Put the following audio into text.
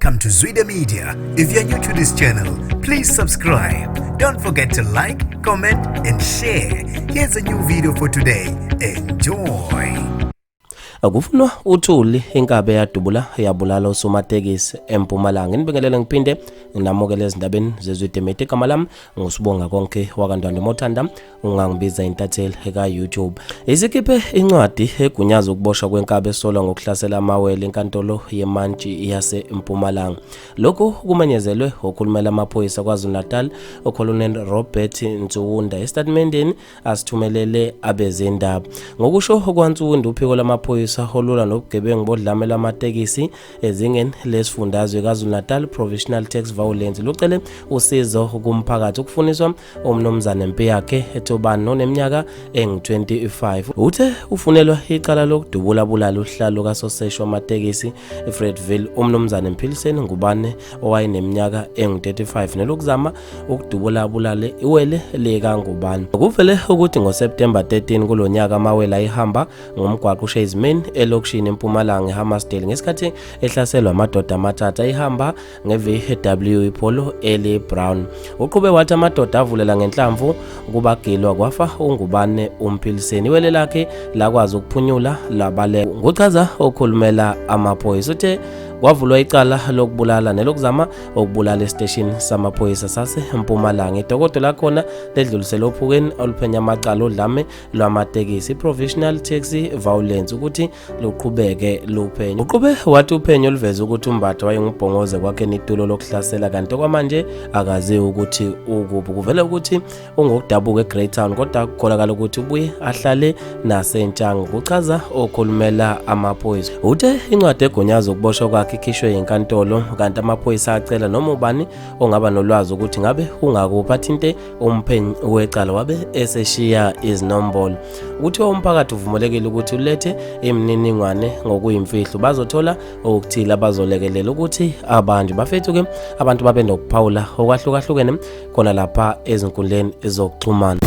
Welcome to zwide-media. If you're new to this channel, please subscribe. Don't forget to like, comment and share. Here's a new video for today. Enjoy. Kufunwa uthuli inkabi eyabulala usomatekisi eMpumalanga. Nibingelele ngiphinde nginamukele ezindabeni zezwide-media. Igama lami ngusibonga konke wakantwana Mothanda, ungangibiza intatheli eka YouTube. Isikiphe incwadi egunyaza ukuboshwa kwenkabi esolwa ngokuhlasela amawele enkantolo yemantshi yaseMpumalanga. Lokhu kumenyezelwe ukhulumela amaphoyisa KwaZulu-Natal uColonel Robert Ntsunda estatementeni asithumelele abezindaba. Ngokusho kwaNtsunda uphiko lamaphoyisa holula nobugebengu bodlamela amatekisi ezingeni lesifundazwe KwaZulu-Natal Provincial Tax Violence lucele usizo kumphakathi ukufuniswa umnomzana empi yakhe ethobani noneminyaka engu-25. Uthe ufunelwa icala lokudubula bulala uhlalo kasoseshwa amatekisi eFredville umnomzana emphiliseni ngubane owayeneminyaka engu-35 nelokuzama ukudubula bulale iwele likangubane. Kuvele ukuthi ngoSeptember 13 kulonyaka amawele ayihamba ngomgwaqo uShazimeni elokishini eMpumalanga eHammersdale ngesikhathi ehlaselwa amadoda amathathu ayihamba ngeVW iPolo eli Brown. Uqhube wathi amadoda avulela ngenhlamvu kubagilwa kwafa ungubane umphiliseni iwele lakhe lakwazi ukuphunyula labale. Nguchaza okhulumela amaphoyisa uthe kwavulwa icala lokubulala nelokuzama ukubulala estation samaphoyisa saseMpumalanga. Idokodo lakhona ledlulisela ophukeni oluphenya amacala odlame lwamatekisi Provincial Tax Violence ukuthi luqhubeke luphenyo. Uqhube wathi uphenyo oluveza ukuthi uMbatha wayengubhongoze kwakhe nitulo lokuhlasela kanti kwamanje akazi ukuthi ukuphi. Kuvela ukuthi ungokudabuka eGreat Town kodwa kukholakala ukuthi ubuye ahlale naseNtshanga. Kuchaza okhulumela amaphoyisa uthe incwadi egunyaza ukuboshwa kwakhe ikhishwe enkantolo kanti amaphoyisa acela noma ubani ongaba nolwazi ukuthi ngabe ungakuphi athinte umphenyi wecala wabe eseshiya izinombolo. Uthi umphakathi uvumelekile ukuthi ulethe imininingwane ngokuyimfihlo bazothola okuthile abazolekelela ukuthi abantu bafethu abantu babe nokuphawula okwahlukahlukene khona lapha ezinkundleni ezokuxhumana.